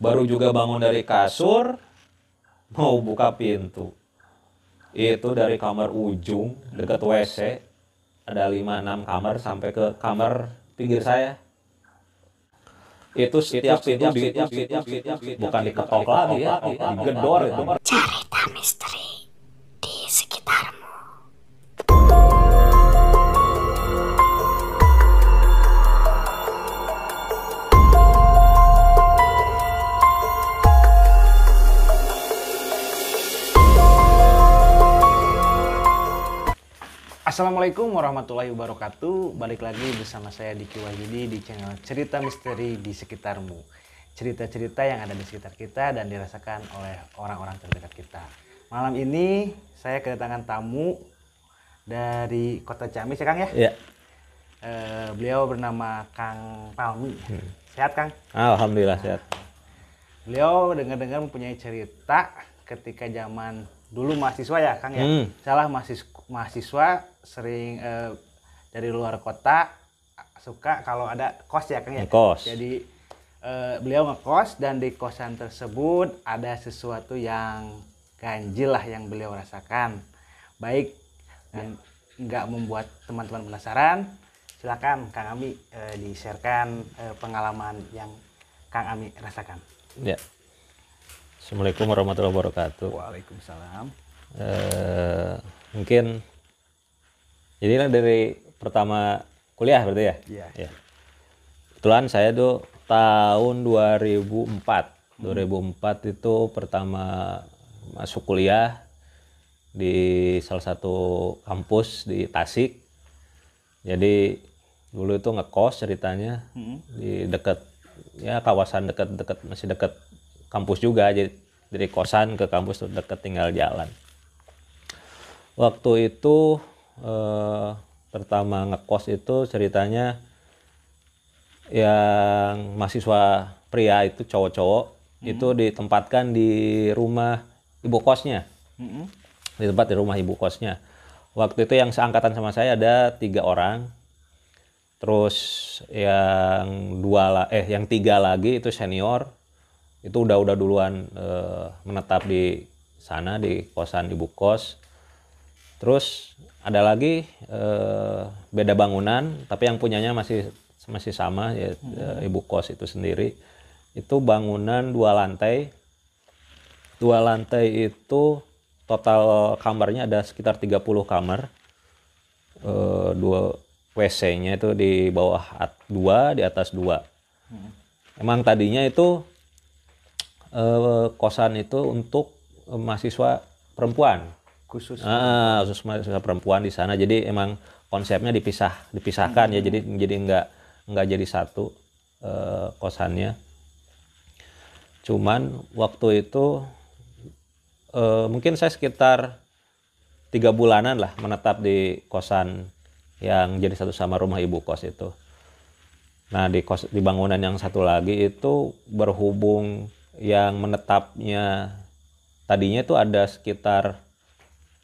Baru juga bangun dari kasur, mau buka pintu. Itu dari kamar ujung, dekat WC. Ada 5-6 kamar sampai ke kamar pinggir saya. Itu setiap pintu bukan diketok lagi ya, digedor itu. Cerita misteri di sekitarmu. Assalamualaikum warahmatullahi wabarakatuh. Balik lagi bersama saya Diki Wahyudi di channel Cerita Misteri di Sekitarmu. Cerita-cerita yang ada di sekitar kita dan dirasakan oleh orang-orang terdekat kita. Malam ini saya kedatangan tamu dari Kota Ciamis ya Kang ya? Iya. Beliau bernama Kang Palmi. Sehat Kang? Alhamdulillah sehat. Beliau dengar-dengar mempunyai cerita ketika zaman dulu mahasiswa ya Kang ya? Salah mahasiswa sering dari luar kota suka kalau ada kos ya Kang ya? Kos. Jadi beliau ngekos dan di kosan tersebut ada sesuatu yang ganjil lah yang beliau rasakan. Baik dan nggak membuat teman-teman penasaran, silakan Kang Ami di-sharekan pengalaman yang Kang Ami rasakan. Ya. Assalamualaikum warahmatullahi wabarakatuh. Waalaikumsalam. Mungkin jadilah dari pertama kuliah berarti ya? Iya. Ya. Kebetulan saya tuh tahun 2004. 2004 itu pertama masuk kuliah di salah satu kampus di Tasik. Jadi dulu itu ngekos ceritanya di dekat ya kawasan dekat masih dekat kampus juga, jadi dari kosan ke kampus tuh dekat, tinggal jalan. Waktu itu pertama ngekos itu ceritanya yang mahasiswa pria itu cowok-cowok itu ditempatkan di rumah ibu kosnya, di rumah ibu kosnya. Waktu itu yang seangkatan sama saya ada 3 orang, terus yang 3 lagi itu senior, itu udah duluan menetap di sana di kosan ibu kos. Terus ada lagi beda bangunan tapi yang punyanya masih sama ya, ibu kos itu sendiri. Itu bangunan 2 lantai. 2 lantai itu total kamarnya ada sekitar 30 kamar. 2 WC-nya itu di bawah 2, di atas 2. Emang tadinya itu kosan itu untuk mahasiswa perempuan, khusus mahasiswa perempuan di sana. Jadi emang konsepnya dipisahkan ya, jadi nggak jadi satu kosannya. Cuman waktu itu mungkin saya sekitar 3 bulanan lah menetap di kosan yang jadi satu sama rumah ibu kos itu. Nah di bangunan yang satu lagi itu berhubung yang menetapnya tadinya itu ada sekitar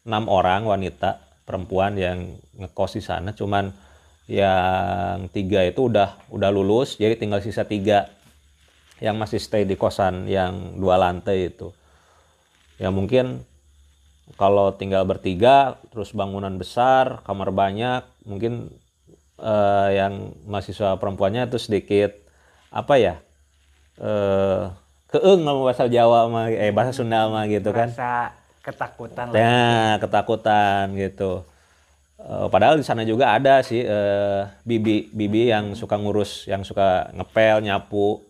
6 orang wanita perempuan yang ngekos di sana, cuman yang 3 itu udah lulus, jadi tinggal sisa 3 yang masih stay di kosan yang 2 lantai itu. Ya mungkin kalau tinggal bertiga terus bangunan besar, kamar banyak, mungkin yang mahasiswa perempuannya itu sedikit apa ya, keeng ngomong bahasa Jawa mah, bahasa Sunda mah gitu kan. Rasa ketakutan lah. Ya, ketakutan gitu. Padahal di sana juga ada sih bibi yang suka ngurus, yang suka ngepel, nyapu.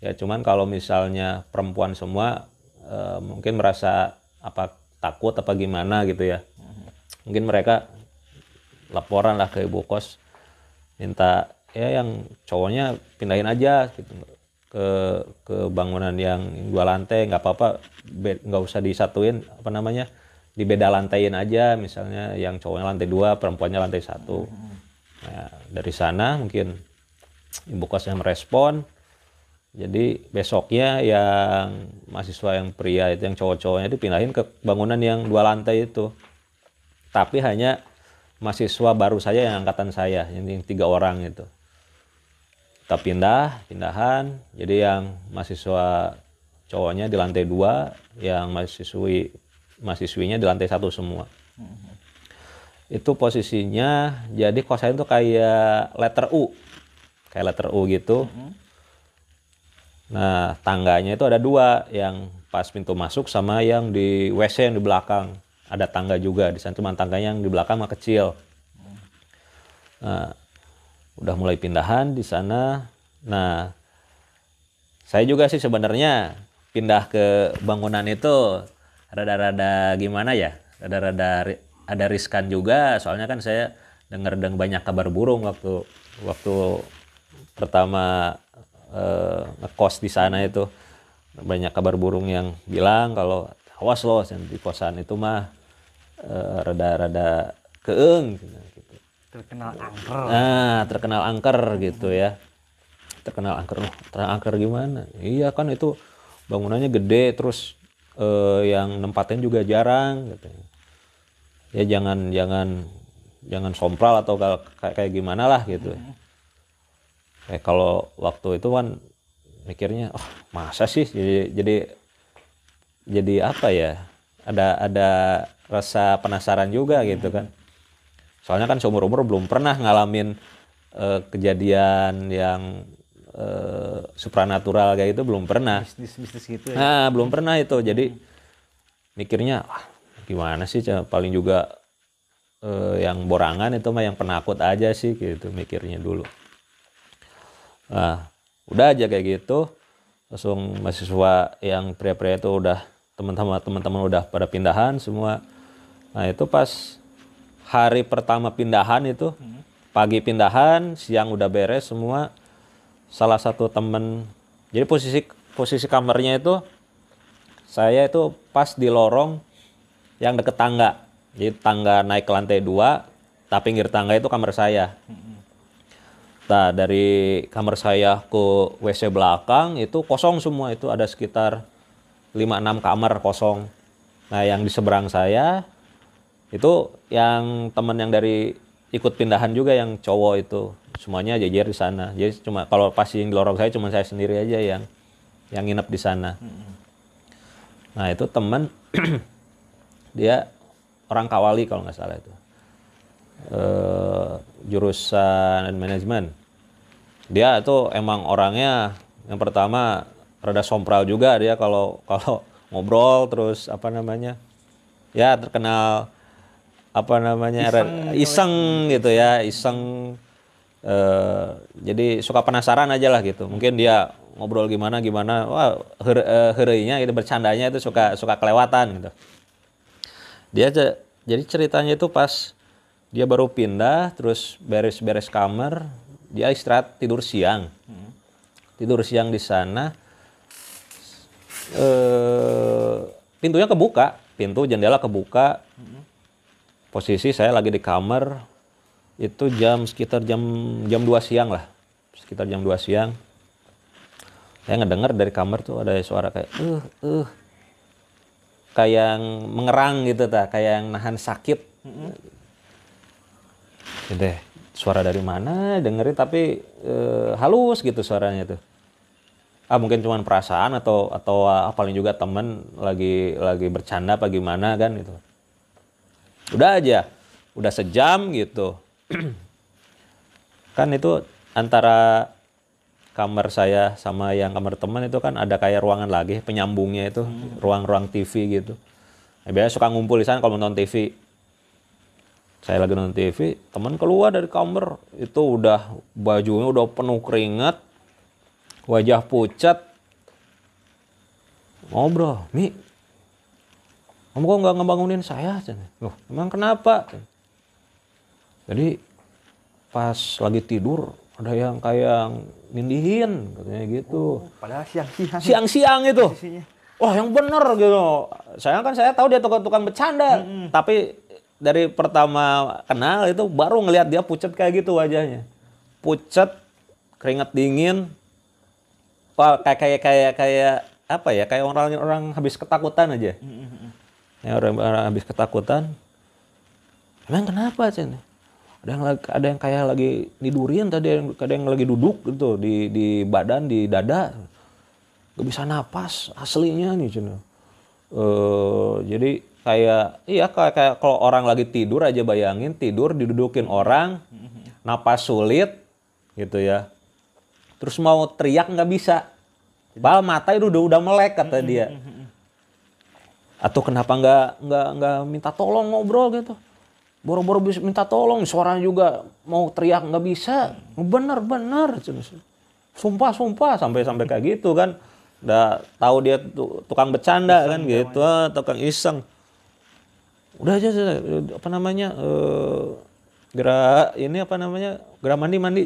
Ya cuman kalau misalnya perempuan semua mungkin merasa apa takut apa gimana gitu ya. Mungkin mereka laporan lah ke ibu kos, minta ya yang cowoknya pindahin aja gitu ke bangunan yang 2 lantai, nggak apa-apa, nggak usah disatuin di beda lantaiin aja, misalnya yang cowoknya lantai 2, perempuannya lantai 1. Nah, dari sana mungkin ibu kosnya merespon, jadi besoknya yang mahasiswa yang pria itu, yang cowok-cowoknya itu pindahin ke bangunan yang 2 lantai itu. Tapi hanya mahasiswa baru saja yang angkatan saya, yang 3 orang itu. Kita pindahan, jadi yang mahasiswa cowoknya di lantai 2, yang mahasiswinya di lantai 1 semua. Itu posisinya jadi kos saya itu kayak letter U gitu. Nah, tangganya itu ada 2, yang pas pintu masuk sama yang di WC yang di belakang. Ada tangga juga di sana, cuma tangganya yang di belakang mah kecil. Nah, udah mulai pindahan di sana. Nah, saya juga sih sebenarnya pindah ke bangunan itu rada-rada gimana ya? Rada-rada ada riskan juga, soalnya kan saya dengar banyak kabar burung waktu pertama ngekos di sana itu. Banyak kabar burung yang bilang kalau awas loh di kosan itu mah rada-rada keeng gitu. Terkenal angker. Nah, terkenal angker gitu ya. Terkenal angker gimana? Iya kan itu bangunannya gede, terus yang nempatin juga jarang gitu. Ya jangan sompral atau kayak gimana lah gitu. Kayak kalau waktu itu kan mikirnya, oh masa sih jadi apa ya? Ada rasa penasaran juga gitu kan. Soalnya kan seumur-umur belum pernah ngalamin kejadian yang supranatural kayak itu, belum pernah. Bisnis gitu ya. Nah, belum pernah itu. Jadi mikirnya, gimana sih, paling juga yang borangan itu mah yang penakut aja sih gitu mikirnya dulu. Nah, udah aja kayak gitu. Langsung mahasiswa yang pria-pria itu udah teman-teman udah pada pindahan semua. Nah, itu pas hari pertama pindahan itu, pagi pindahan, siang udah beres semua. Salah satu temen, jadi posisi kamarnya itu, saya itu pas di lorong yang deket tangga. Jadi tangga naik ke lantai 2, tapi pinggir tangga itu kamar saya. Nah, dari kamar saya ke WC belakang itu kosong semua, itu ada sekitar 5-6 kamar kosong. Nah, yang di seberang saya itu yang teman yang dari ikut pindahan juga, yang cowok itu semuanya jejer di sana. Jadi cuma kalau pas yang di lorong saya cuma saya sendiri aja yang nginep di sana. Nah, itu teman dia orang Kawali kalau nggak salah itu, jurusan manajemen. Dia itu emang orangnya yang pertama rada sompral juga dia, kalau ngobrol terus apa namanya, ya terkenal apa namanya, iseng gitu ya, iseng. Jadi suka penasaran aja lah gitu. Mungkin dia ngobrol gimana, wah heureuinya gitu, bercandanya itu suka kelewatan gitu. Jadi ceritanya itu pas dia baru pindah, terus beres-beres kamar, dia istirahat tidur siang. Tidur siang di sana, pintunya kebuka, jendela kebuka. Posisi saya lagi di kamar, itu sekitar jam 2 siang lah. Sekitar jam 2 siang. Saya ngedenger dari kamar tuh ada suara kayak kayak yang mengerang gitu, kayak yang nahan sakit. Gitu. Suara dari mana dengerin, tapi halus gitu suaranya tuh. Mungkin cuma perasaan atau paling juga temen lagi bercanda apa gimana kan gitu. Udah aja, udah sejam gitu. Kan itu antara kamar saya sama yang kamar teman itu kan ada kayak ruangan lagi penyambungnya itu, ruang-ruang TV gitu. Biasanya suka ngumpul di sana kalau nonton TV. Saya lagi nonton TV, teman keluar dari kamar itu udah bajunya udah penuh keringat, wajah pucat. Ngobrol, "Mi, kamu kok nggak ngebangunin saya?" Loh, emang kenapa? Jadi pas lagi tidur ada yang kayak nindihin katanya gitu. Padahal siang-siang. Siang-siang itu. Wah, yang bener gitu. Saya tahu dia tukang bercanda, tapi dari pertama kenal itu baru ngelihat dia pucat kayak gitu wajahnya. Pucat, keringat dingin. Wah, kayak apa ya? Kayak orang habis ketakutan aja. Ya, orang habis ketakutan. Emang kenapa, Cen? Ada yang kayak lagi nidurin tadi, ada yang lagi duduk gitu di badan, di dada. gak bisa napas aslinya nih cina. Jadi kayak kalau orang lagi tidur aja, bayangin tidur didudukin orang, napas sulit gitu ya. Terus mau teriak nggak bisa. Padahal mata itu udah melek kata dia. Atau kenapa nggak minta tolong ngobrol gitu. Boro-boro bisa minta tolong, suaranya juga mau teriak nggak bisa. Bener. Sumpah sampai kayak gitu kan. Udah tahu dia tukang bercanda kan gitu, tukang iseng. Udah aja apa namanya gerak mandi.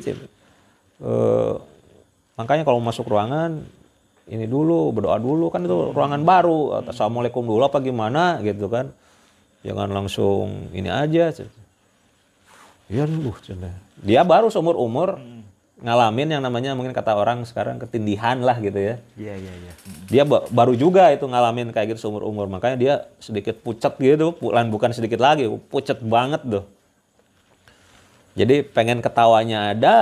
Makanya kalau masuk ruangan ini dulu berdoa dulu kan, itu ruangan baru. Assalamualaikum dulu apa gimana gitu kan. Jangan langsung ini aja. Iya dulu. Dia baru seumur umur ngalamin yang namanya mungkin kata orang sekarang ketindihan lah gitu ya. Iya. Dia baru juga itu ngalamin kayak gitu seumur umur, makanya dia sedikit pucat gitu, bukan sedikit lagi, pucat banget tuh. Jadi pengen ketawanya ada,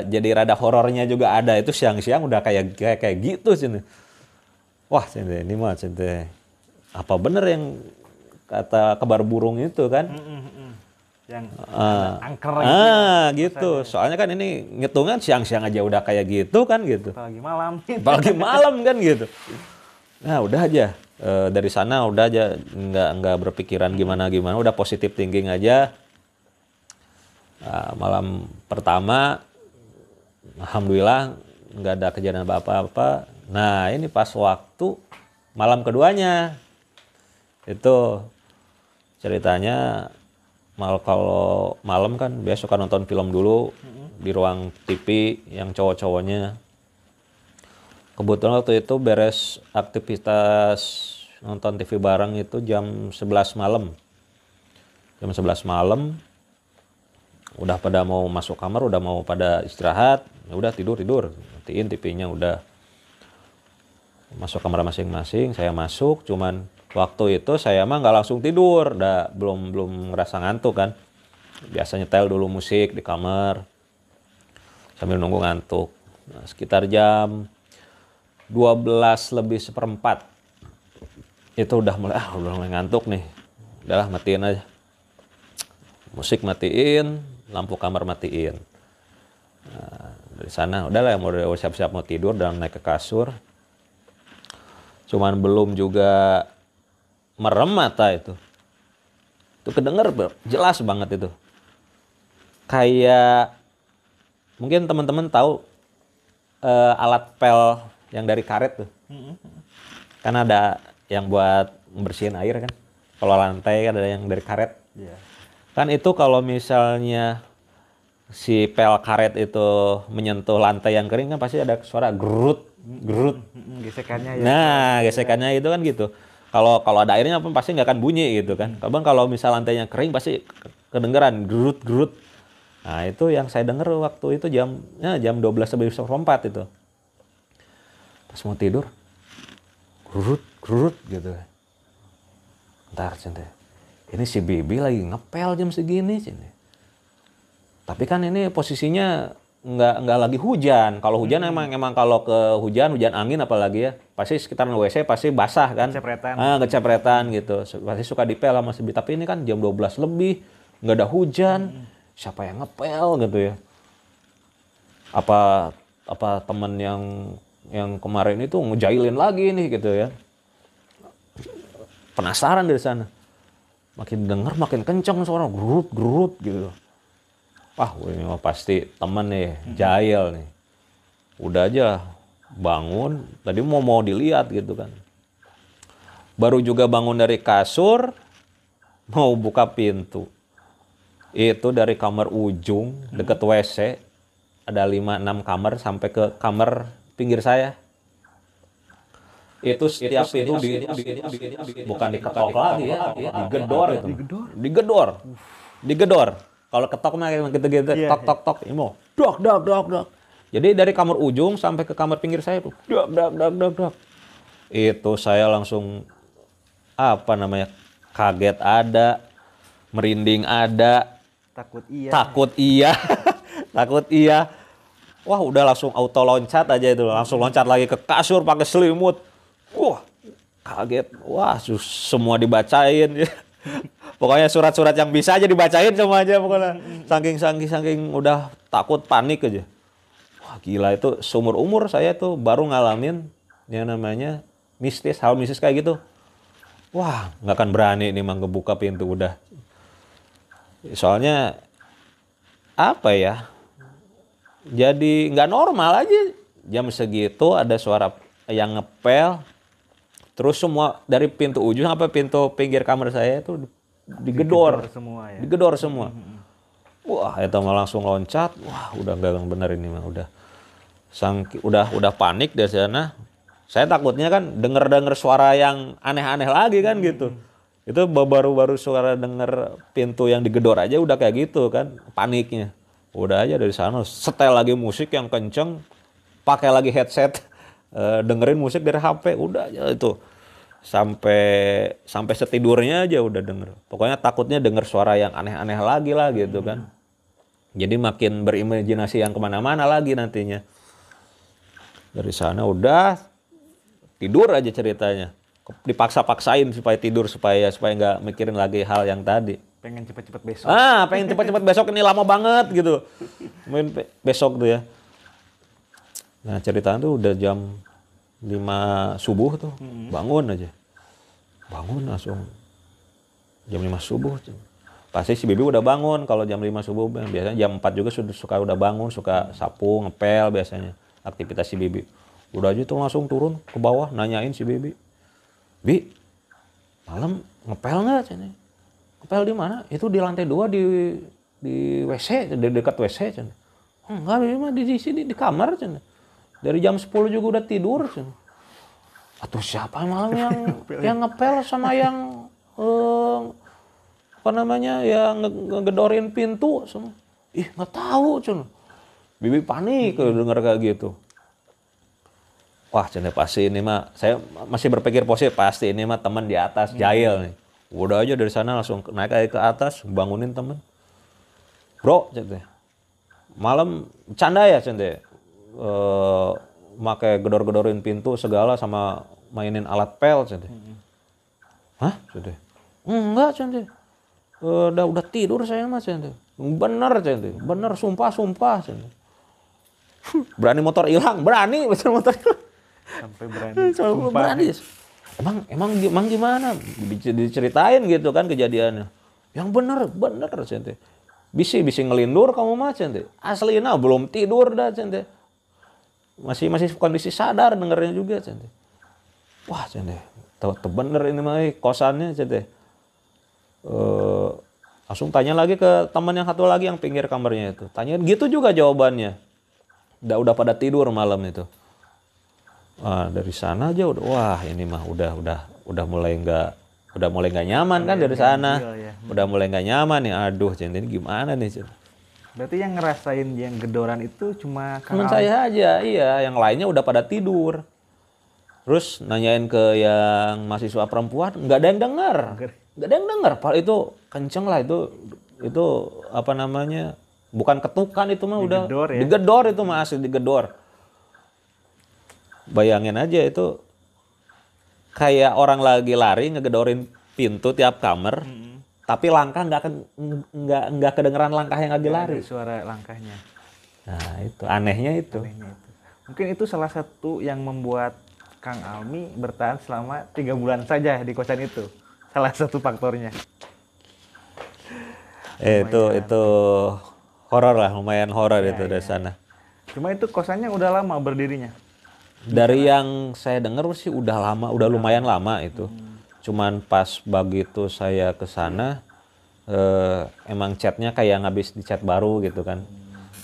jadi rada horornya juga ada. Itu siang-siang udah kayak gitu sini. Wah sini ini mah sini. Apa bener yang kata kabar burung itu kan? Yang angker gitu. Soalnya kan ini ngitungan siang-siang aja udah kayak gitu kan gitu. Apalagi malam kan gitu. Nah udah aja dari sana udah aja nggak berpikiran gimana, udah positif thinking aja. Malam pertama alhamdulillah nggak ada kejadian apa-apa. Nah ini pas waktu malam keduanya itu ceritanya, kalau malam kan biasa suka nonton film dulu di ruang TV yang cowok-cowoknya. Kebetulan waktu itu beres aktivitas nonton TV bareng itu jam 11 malam. Jam 11 malam udah pada mau masuk kamar, udah mau pada istirahat, ya udah tidur, matiin TV-nya, udah masuk kamar masing-masing. Saya masuk, cuman waktu itu saya mah nggak langsung tidur, belum ngerasa ngantuk kan. Biasa nyetel dulu musik di kamar sambil nunggu ngantuk. Nah, sekitar jam 12:04 itu udah mulai ngantuk nih. Udahlah matiin aja. Musik matiin, lampu kamar matiin. Nah, dari sana udahlah mau siap-siap mau tidur dan naik ke kasur. Cuman belum juga merem mata itu kedenger jelas banget itu. Kayak mungkin teman-teman tahu alat pel yang dari karet tuh. Kan ada yang buat membersihin air kan. Kalau lantai kan ada yang dari karet. Kan itu kalau misalnya si pel karet itu menyentuh lantai yang kering kan pasti ada suara gerut. Gesekannya ya. Nah, gesekannya itu kan gitu. Kalau ada airnya pasti nggak akan bunyi gitu kan. Kalau misal lantainya kering pasti kedengeran gerut. Nah itu yang saya denger waktu itu jam 12:04 itu. Pas mau tidur, gerut gitu. Ntar cinta, ini si Bibi lagi ngepel jam segini cinta. Tapi kan ini posisinya nggak lagi hujan. Kalau hujan emang kalau ke hujan angin apalagi ya, pasti sekitaran WC pasti basah kan. Kecepretan gitu. Pasti suka dipel sama si Bibi. Tapi ini kan jam 12 lebih, nggak ada hujan. Siapa yang ngepel gitu ya? Apa temen yang kemarin itu ngejailin lagi nih gitu ya? Penasaran dari sana. Makin denger makin kenceng suara gerut gitu. Wah, ini mah pasti temen nih, jahil nih. Udah aja bangun, tadi mau dilihat gitu kan. Baru juga bangun dari kasur, mau buka pintu. Itu dari kamar ujung, deket WC, ada 5-6 kamar sampai ke kamar pinggir saya. Itu setiap pintu bukan diketok lagi ya, digedor itu. Digedor. Kalau ketok mah gitu-gitu, tok, imo, dok. Jadi dari kamar ujung sampai ke kamar pinggir saya tuh, dok. Itu saya langsung kaget ada, merinding ada, takut iya. takut iya. Wah udah langsung auto loncat aja itu, langsung loncat lagi ke kasur pakai selimut. Wah kaget, wah semua dibacain. Pokoknya surat-surat yang bisa aja dibacain semua aja pokoknya. Saking udah takut panik aja. Wah gila itu seumur umur saya tuh baru ngalamin yang namanya mistis, hal mistis kayak gitu. Wah nggak akan berani nih mang ngebuka pintu udah. Soalnya apa ya? Jadi nggak normal aja jam segitu ada suara yang ngepel. Terus semua dari pintu ujung sampai pintu pinggir kamar saya itu digedor semua ya. digedor semua. Wah itu mah langsung loncat. Wah udah nggak bener ini mah udah udah panik dari sana. Saya takutnya kan denger suara yang aneh-aneh lagi kan gitu. Itu baru suara denger pintu yang digedor aja udah kayak gitu kan paniknya. Udah aja dari sana setel lagi musik yang kenceng, pakai lagi headset, dengerin musik dari HP, udah aja itu sampai setidurnya aja udah denger. Pokoknya takutnya denger suara yang aneh-aneh lagi lah gitu kan. Jadi makin berimajinasi yang kemana-mana lagi nantinya. Dari sana udah tidur aja ceritanya. Dipaksa-paksain supaya tidur supaya nggak mikirin lagi hal yang tadi. Pengen cepet-cepet besok. Pengen cepet-cepet besok ini lama banget gitu. Main besok tuh ya. Nah ceritanya tuh udah jam 5 subuh tuh. Bangun aja. Bangun langsung. Jam 5 subuh. Pasti si Bibi udah bangun kalau jam 5 subuh. Biasanya jam 4 juga suka udah bangun. Suka sapu, ngepel biasanya. Aktivitas si Bibi. Udah aja tuh langsung turun ke bawah nanyain si Bibi. Bi, malam ngepel nggak? Ngepel di mana? Itu di lantai 2 di WC, di dekat WC. Enggak, mah di sini di kamar. Dari jam 10 juga udah tidur. Atau siapa malam yang ngepel sama yang apa namanya yang ngegedorin pintu? Ih nggak tahu. Bibi panik denger kayak gitu. Wah, pasti ini mah saya masih berpikir positif, pasti ini mah teman di atas jahil nih. Udah aja dari sana langsung naik aja ke atas, bangunin temen. Bro, malam canda ya make gedor-gedorin pintu segala sama mainin alat pel Hah? Enggak udah tidur saya mah bener sumpah berani motor hilang, berani motor hilang. Sampai berani. Emang gimana? Diceritain gitu kan kejadiannya. Yang bener Bisi ngelindur kamu mah Aslina belum tidur dah Masih kondisi sadar dengernya juga Wah tuh bener ini mah kosannya langsung tanya lagi ke teman yang satu lagi yang pinggir kamarnya itu. Tanya gitu juga jawabannya. Udah pada tidur malam itu. Dari sana aja wah ini mah udah mulai nggak nyaman kan dari sana. Ya. Udah mulai nggak nyaman nih. Aduh, ini gimana nih? Berarti yang ngerasain yang gedoran itu cuma teman saya aja, iya. Yang lainnya udah pada tidur. Terus nanyain ke yang mahasiswa perempuan, nggak ada yang dengar. Nggak ada yang dengar. Padahal itu kenceng lah itu apa namanya? Bukan ketukan itu mah udah digedor itu mah asli digedor. Bayangin aja itu kayak orang lagi lari ngegedorin pintu tiap kamar, tapi langkah nggak kedengeran langkah yang lagi lari. Suara langkahnya. Nah itu anehnya itu. Mungkin itu salah satu yang membuat Kang Almi bertahan selama 3 bulan saja di kosan itu. Salah satu faktornya. Itu horor lah, lumayan horor itu dari sana. Cuma itu kosannya udah lama berdirinya. Dari yang saya dengar sih udah lama, udah lumayan lama itu. Cuman pas begitu saya ke sana emang catnya kayak ngabis dicat baru gitu kan.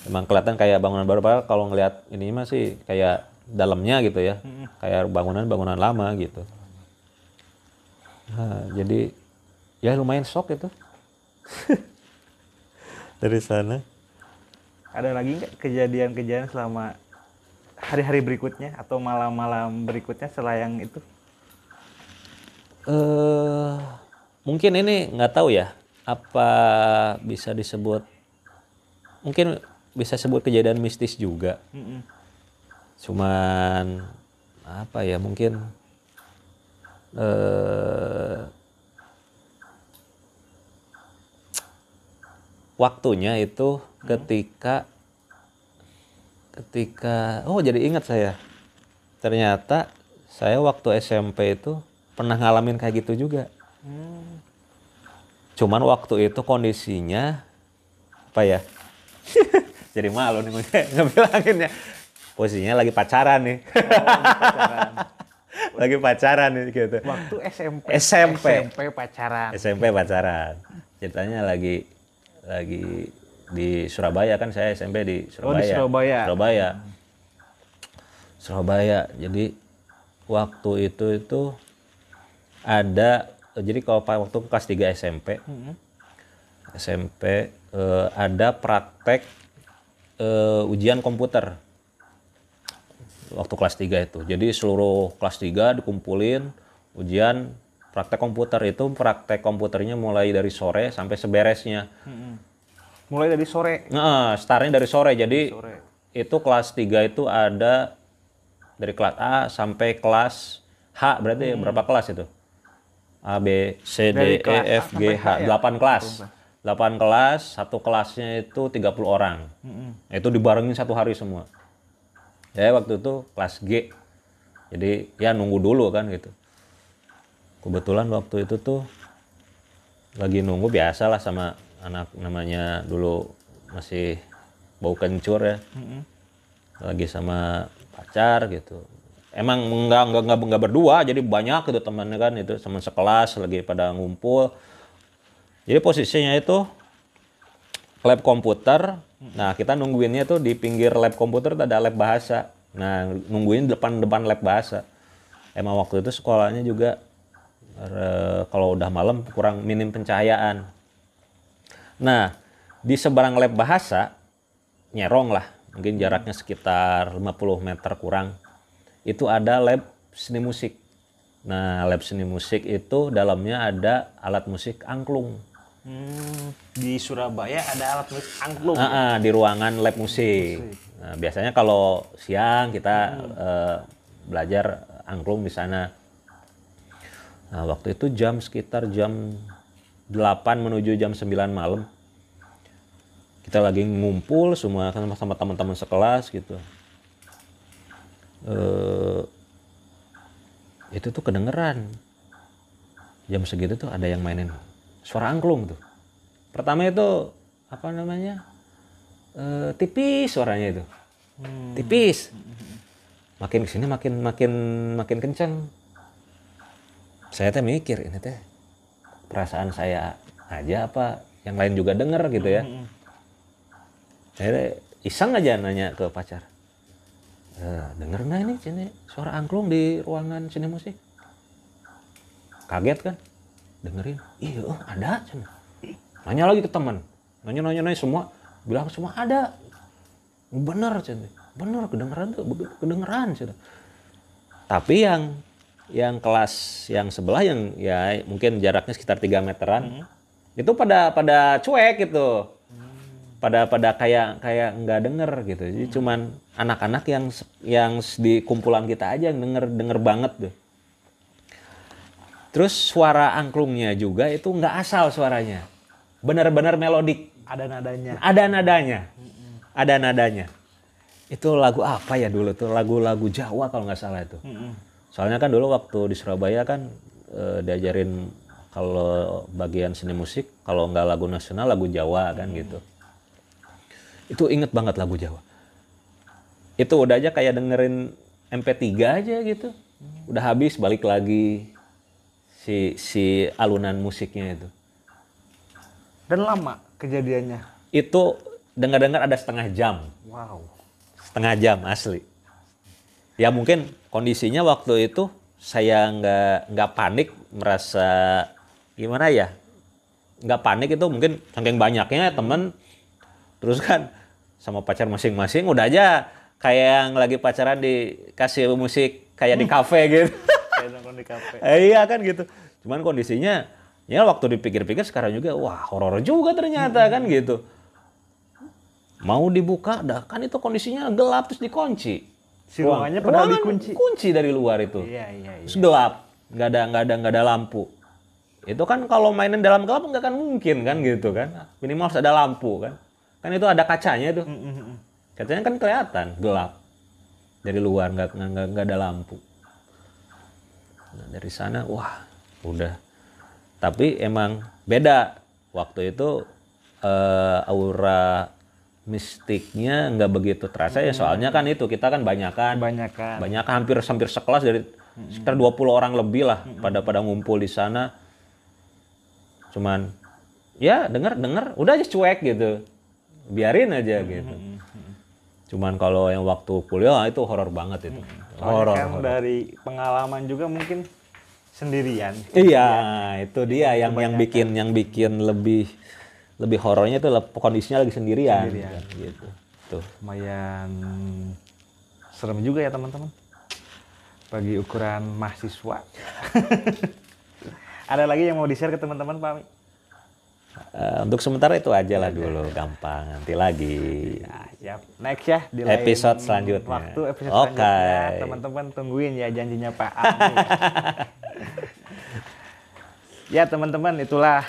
Emang kelihatan kayak bangunan baru, padahal kalau ngelihat ini mah sih kayak dalamnya gitu ya. Kayak bangunan lama gitu. Nah, jadi ya lumayan shock itu. Dari sana. Ada lagi nggak kejadian-kejadian selama hari-hari berikutnya atau malam-malam berikutnya setelah yang itu? Mungkin ini nggak tahu ya apa bisa disebut, mungkin bisa sebut kejadian mistis juga. Cuman apa ya, mungkin waktunya itu ketika oh jadi ingat saya. Ternyata saya waktu SMP itu pernah ngalamin kayak gitu juga. Cuman waktu itu kondisinya apa ya? Jadi malu nih ngebilanginnya. Posisinya lagi pacaran nih. Lagi pacaran nih gitu. Waktu SMP. SMP pacaran. SMP pacaran. Ceritanya lagi di Surabaya, kan saya SMP di Surabaya. Oh, di Surabaya. Surabaya. Jadi waktu itu ada, jadi kalau waktu kelas 3 SMP. SMP ada praktek ujian komputer. Waktu kelas 3 itu. Jadi seluruh kelas 3 dikumpulin ujian praktek komputer. Itu praktek komputernya mulai dari sore sampai seberesnya. Mulai dari sore. Nah, startnya dari sore. Jadi itu kelas 3 itu ada dari kelas A sampai kelas H. Berarti berapa kelas itu? A, B, C, D, E, F, G, H. 8 kelas. 8 kelas, satu kelasnya itu 30 orang. Itu dibarengin satu hari semua. Ya waktu itu kelas G. Jadi ya nunggu dulu kan gitu. Kebetulan waktu itu tuh lagi nunggu, biasa lah sama anak, namanya dulu masih bau kencur ya. Lagi sama pacar gitu. Emang enggak berdua, jadi banyak gitu temannya kan, itu teman sekelas lagi pada ngumpul. Jadi posisinya itu lab komputer. Nah, kita nungguinnya tuh di pinggir lab komputer ada lab bahasa. Nah, nungguin depan lab bahasa. Emang waktu itu sekolahnya juga kalau udah malam kurang minim pencahayaan. Nah, di seberang lab bahasa, nyerong lah, mungkin jaraknya sekitar 50 meter kurang, itu ada lab seni musik. Nah, lab seni musik itu dalamnya ada alat musik angklung. Di Surabaya ada alat musik angklung. Di ruangan lab musik. Nah, biasanya kalau siang kita belajar angklung di sana. Nah, waktu itu sekitar jam 8 menuju jam 9 malam. Kita lagi ngumpul semua kan sama teman-teman sekelas gitu. Itu tuh kedengeran. Jam segitu tuh ada yang mainin suara angklung tuh. Pertama itu apa namanya? Tipis suaranya itu. Tipis. Makin kesini makin kencang. Saya teh mikir, ini teh perasaan saya aja apa yang lain juga denger gitu ya. Saya iseng aja nanya ke pacar, denger nggak ini sini suara angklung di ruangan seni musik? Kaget kan, dengerin, iya ada cina. Nanya lagi ke teman, nanya semua, bilang semua ada, bener cina, bener kedengeran cina. Tapi yang kelas yang sebelah yang ya mungkin jaraknya sekitar 3 meteran, itu pada cuek gitu. Pada kayak nggak denger gitu. Jadi cuman anak-anak yang di kumpulan kita aja yang denger banget tuh. Terus suara angklungnya juga itu nggak asal suaranya. Benar-benar melodik. Ada nadanya. Itu lagu apa ya dulu tuh? Lagu Jawa kalau nggak salah itu. Soalnya kan dulu waktu di Surabaya kan diajarin kalau bagian seni musik, kalau nggak lagu nasional, lagu Jawa kan gitu. Itu inget banget lagu Jawa. Itu udah aja kayak dengerin MP3 aja gitu. Udah habis balik lagi si alunan musiknya itu. Dan lama kejadiannya? Itu dengar-dengar ada setengah jam. Wow. Setengah jam asli. Ya mungkin kondisinya waktu itu saya nggak panik, merasa gimana ya, nggak panik itu mungkin saking banyaknya temen, terus kan sama pacar masing-masing udah aja kayak yang lagi pacaran dikasih musik kayak di kafe gitu. Kayak nongkrong di kafe. Iya kan gitu. Cuman kondisinya ya waktu dipikir-pikir sekarang juga wah horor juga ternyata kan gitu. Mau dibuka, dah kan itu kondisinya gelap terus dikunci. Si ruangannya padahal Ruangan dikunci. kunci dari luar itu. Iya. Terus gelap, nggak ada lampu. Itu kan kalau mainin dalam gelap nggak akan mungkin kan gitu kan. Minimal harus ada lampu kan. Kan itu ada kacanya tuh. Kacanya kan kelihatan gelap dari luar, nggak ada lampu. Nah, dari sana wah udah. Tapi emang beda waktu itu aura mistiknya nggak begitu terasa ya, soalnya kan itu kita kan banyak hampir sekelas dari sekitar 20 orang lebih lah pada ngumpul di sana. Cuman ya dengar udah aja cuek gitu, biarin aja gitu. Cuman kalau yang waktu kuliah itu horor banget itu. Horor kan dari pengalaman juga mungkin sendirian. Iya, itu dia yang bikin lebih horornya itu kondisinya lagi sendirian. Kan, gitu. Tuh. Lumayan serem juga ya teman-teman. Bagi ukuran mahasiswa. Ada lagi yang mau di-share ke teman-teman, Pak Mi? Untuk sementara itu aja lah dulu, gampang. Nanti lagi. Ya, siap. Next ya di episode selanjutnya. Waktu episode selanjutnya teman-teman tungguin ya janjinya Pak Ami. Ya teman-teman, itulah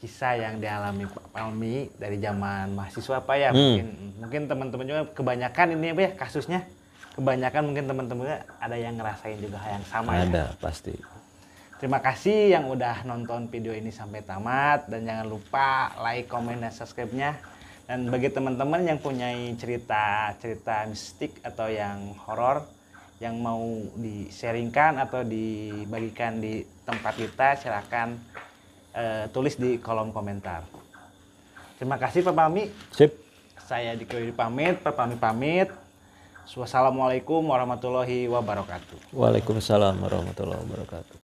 kisah yang dialami Pak Palmi dari zaman mahasiswa Pak ya. Mungkin teman-teman juga kebanyakan ini apa ya kasusnya. Kebanyakan mungkin teman-teman ada yang ngerasain juga hal yang sama. Ada pasti. Terima kasih yang udah nonton video ini sampai tamat, dan jangan lupa like, komen, dan subscribe-nya. Dan bagi teman-teman yang punya cerita mistik atau yang horor yang mau di-sharingkan atau dibagikan di tempat kita, silakan tulis di kolom komentar. Terima kasih Pak Palmi. Sip. Saya Diki pamit, Pak Palmi pamit. Wassalamualaikum warahmatullahi wabarakatuh. Waalaikumsalam warahmatullahi wabarakatuh.